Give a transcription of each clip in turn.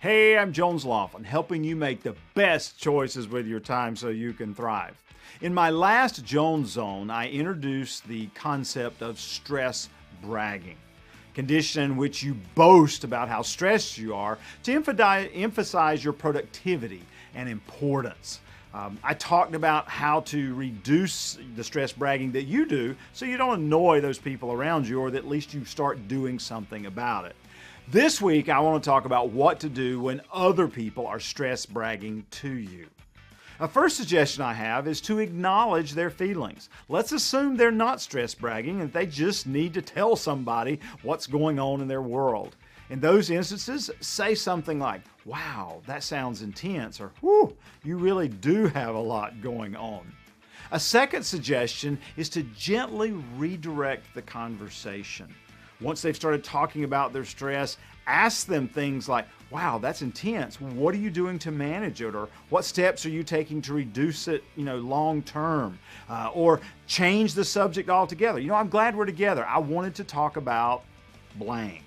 Hey, I'm Jones Loflin, helping you make the best choices with your time so you can thrive. In my last Jones Zone, I introduced the concept of stress bragging, condition in which you boast about how stressed you are to emphasize your productivity and importance. I talked about how to reduce the stress bragging that you do so you don't annoy those people around you, or that at least you start doing something about it. This week, I want to talk about what to do when other people are stress bragging to you. A first suggestion I have is to acknowledge their feelings. Let's assume they're not stress bragging and they just need to tell somebody what's going on in their world. In those instances, say something like, "Wow, that sounds intense," or "Whew, you really do have a lot going on." A second suggestion is to gently redirect the conversation. Once they've started talking about their stress, ask them things like, "Wow, that's intense. What are you doing to manage it?" Or "What steps are you taking to reduce it, long term?" Or change the subject altogether. "I'm glad we're together. I wanted to talk about blank,"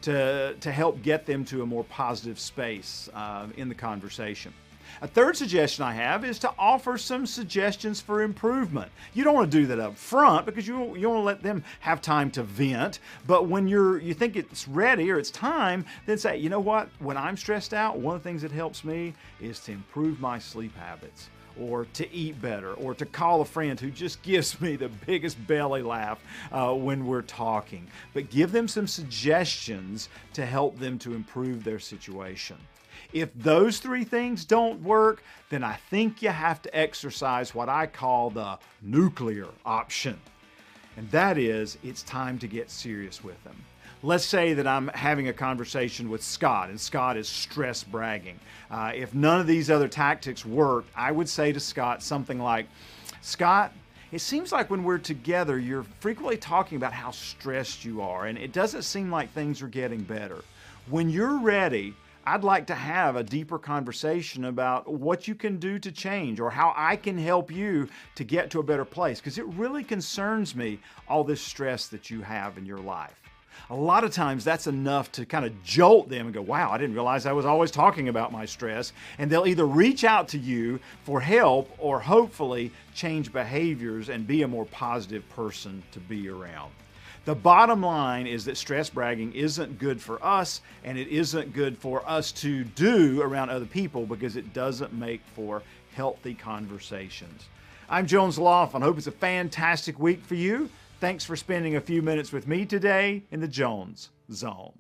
to help get them to a more positive space in the conversation. A third suggestion I have is to offer some suggestions for improvement. You don't want to do that up front because you want to let them have time to vent. But when you think it's ready or it's time, then say, "You know what? When I'm stressed out, one of the things that helps me is to improve my sleep habits, or to eat better, or to call a friend who just gives me the biggest belly laugh when we're talking." But give them some suggestions to help them to improve their situation. If those three things don't work, then I think you have to exercise what I call the nuclear option. And that is, it's time to get serious with them. Let's say that I'm having a conversation with Scott, and Scott is stress bragging. If none of these other tactics work, I would say to Scott something like, "Scott, it seems like when we're together, you're frequently talking about how stressed you are, and it doesn't seem like things are getting better. When you're ready, I'd like to have a deeper conversation about what you can do to change, or how I can help you to get to a better place, because it really concerns me, all this stress that you have in your life." A lot of times that's enough to kind of jolt them and go, "Wow, I didn't realize I was always talking about my stress." And they'll either reach out to you for help or hopefully change behaviors and be a more positive person to be around. The bottom line is that stress bragging isn't good for us, and it isn't good for us to do around other people because it doesn't make for healthy conversations. I'm Jones Loflin. I hope it's a fantastic week for you. Thanks for spending a few minutes with me today in the Jones Zone.